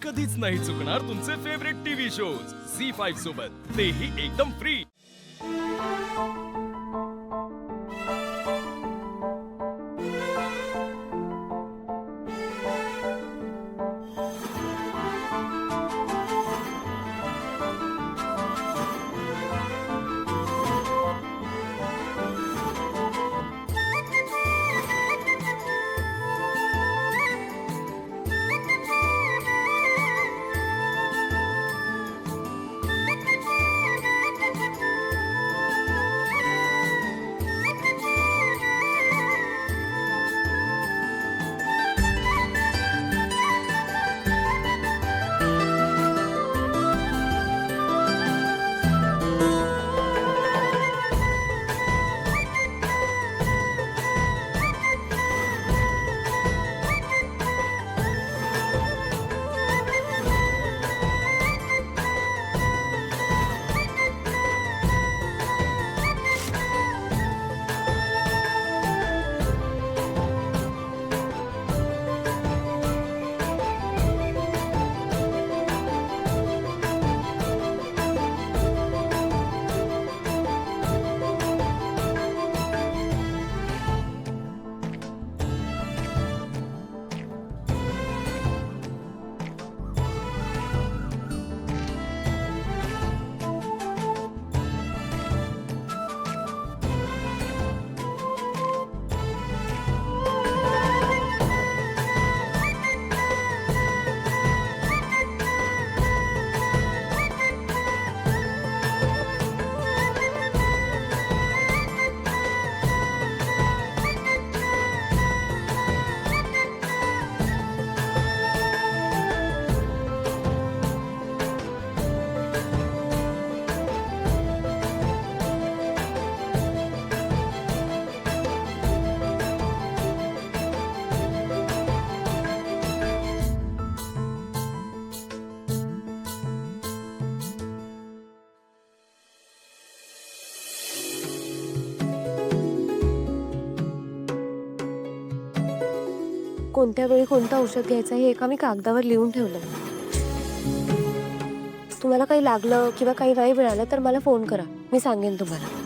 कधीच नाही चुकणार तुमचे फेवरेट टीव्ही शोज झी5 सोबत, तेही एकदम फ्री। कोणत्या वेळी कोणतं औषध घ्यायचं हे एका मी कागदावर लिहून ठेवलं। तुम्हाला काही लागलं किंवा काही नाही मिळालं तर मला फोन करा, मी सांगेन तुम्हाला।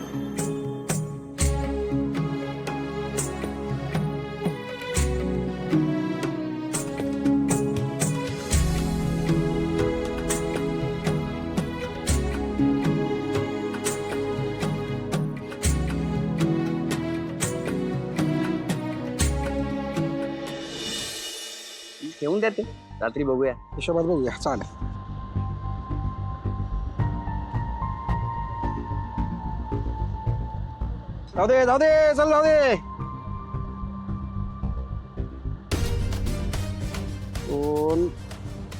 घेऊन द्या ते, रात्री बघूया। हिशोबात बघूया, चालेल। जाऊ दे जाऊ दे, चल जाऊ दे। दोन,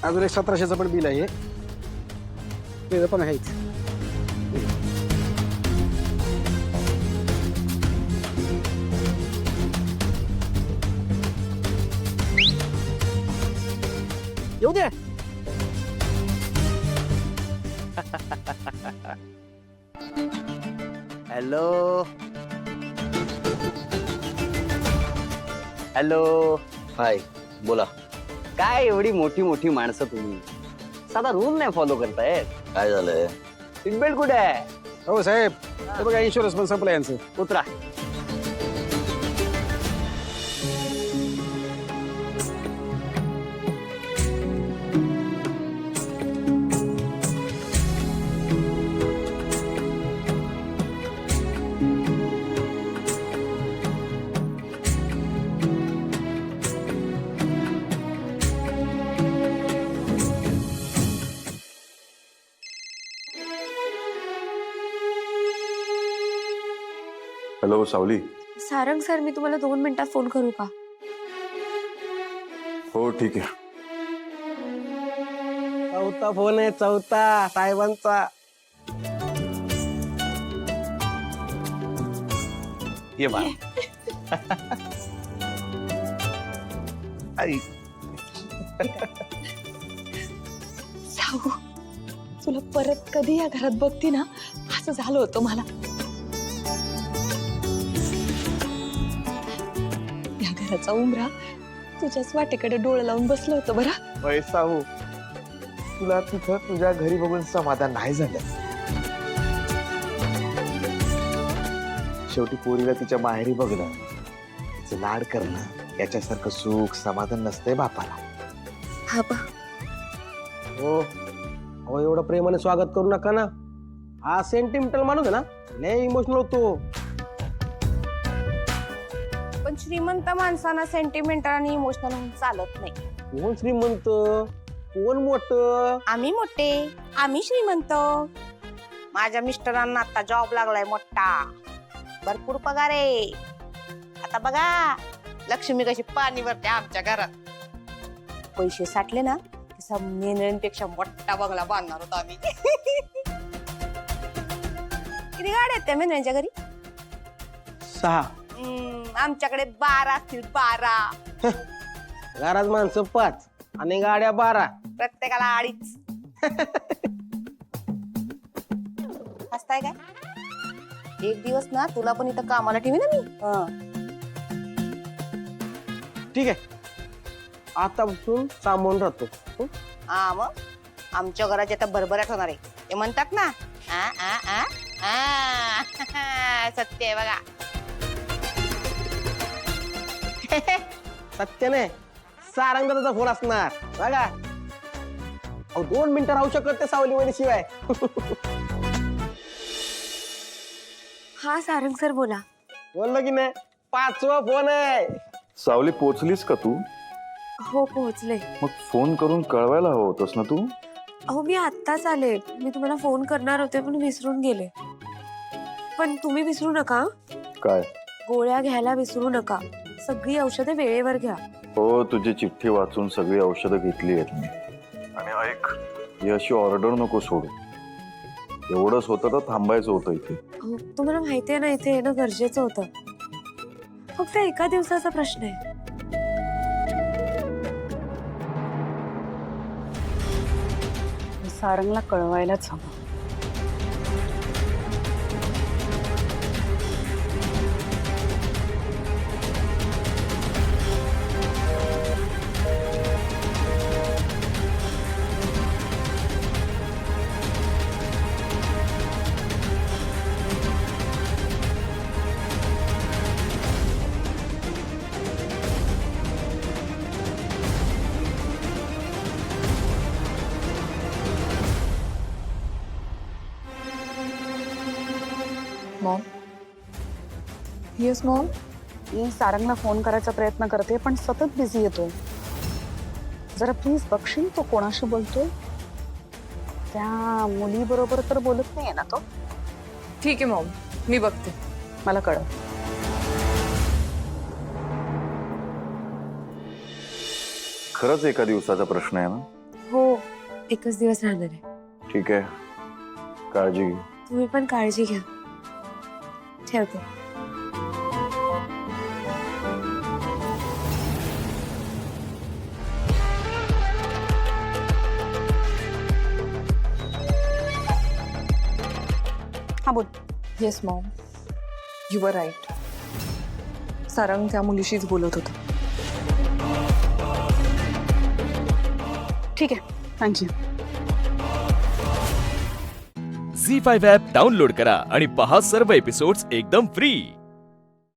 अजून एक 1700चं पण बिल आहे, ते पण आहेच। येऊ दे। हॅलो हॅलो, हाय, बोला। काय एवढी मोठी मोठी माणसं तुम्ही, साधा रूल नाही फॉलो करतायत? काय झालंय? सीट बेल्ट कुठे आहे? हो साहेब, हे बघा इन्शुरन्स पण संपला यांचं, उतरा। हॅलो सावली। सारंग सर, मी तुम्हाला 2 मिनिटात फोन करू का? हो ठीक आहे। चौथा फोन आहे, चौथा साहेबांचा। ये बा। आई, साहू, तुला परत कधी या घरात बघती ना असं झालं होतं मला। या घराचा उंबरा तुझ्याच वाटेकडे डोळं लावून बसलं होतं बरं। होय साहू, तुला तिथं तुझ्या घरी बघून समाधान नाही झालं. शेवटी पोरीला तिच्या माहेरी बघणं, तिचं लाड करणं याच्यासारखं सुख समाधान नसतंय बापाला. हा बा. हो अहो एवढं प्रेमाने स्वागत करू नका ना. हा सेंटिमेंटल माणूस आहे ना, लय इमोशनल होतो. पण श्रीमंत माणसांना सेंटिमेंटल आणि इमोशनल चालत नाही. कोण श्रीमंत कोण मोठं? आम्ही मोठे, आम्ही श्रीमंत. माझ्या मिस्टरांना आता जॉब लागलाय मोठा, भरपूर पगार आहे. आता बघा लक्ष्मी कशी पाणी भरते आमच्या घरात. पैसे साठले ना मेनपेक्षा मोठा बंगला बांधणार होता आम्ही. किती गाड्या आहेत त्या मेनच्या घरी? 6. आमच्याकडे 12 असतील, 12. घरात माणसं 5 आणि गाड्या 12. प्रत्येकाला 2.5. हसताय काय? एक दिवस ना तुला पण इथं कामाला ठेवी ना मी. ठीक आहे, आतापासून सामावून राहतो. हा मग आमच्या घरात आता भरभराट होणार आहे. ते म्हणतात ना सत्य आहे बघा. सत्य नाही, सारंगाचा फोन असणार बघा. अहो 2 मिनिटं राहू शकत ते सावलीमध्ये शिवाय. हा सारंग सर बोला. बोललो की नाही, 5वा फोन आहे. सावली पोचलीस का तू? हो पोहोचले. मग फोन करून कळवायला हवं होतंस ना तू. अहो मी आत्ताच आले. मी तुम्हाला फोन करणार होते पण विसरून गेले. पण तुम्ही विसरू नका, काय? गोळ्या घ्यायला विसरू नका. सगळी औषधे वेळेवर घ्या. हो, तुझी चिठ्ठी वाचून सगळी औषधं घेतली आहेत मी. आणि ऐक, ही अशी ऑर्डर नको सोडू. एवढंच होतं तर थांबायचं होतं इथे. अहो, तुम्हाला माहिती आहे ना इथे येणं गरजेचं होतं. फक्त एका दिवसाचा प्रश्न आहे. सारंगला कळवायलाच हवं. Mom, yes mom. मी सारंगला फोन करायचा प्रयत्न करते पण सतत बिझी येतोय. जरा प्लीज बघशील तो कोणाशी बोलतोय? त्या मुलीबरोबर तर बोलत नाहीये ना तो? ठीक आहे मॉम, मी बघते. मला कळव. खरंच एका दिवसाचा प्रश्न आहे ना? हो एकच दिवस राहणार आहे. ठीक आहे, काळजी घे. तुम्ही पण काळजी घ्या. ठेवते. हा बोल. Yes mom, you are right. Sarang त्या मुलीशीच बोलत होता. ठीक आहे, थँक्यू. झी5 ॲप डाउनलोड करा आणि पहा सर्व एपिसोड्स एकदम फ्री.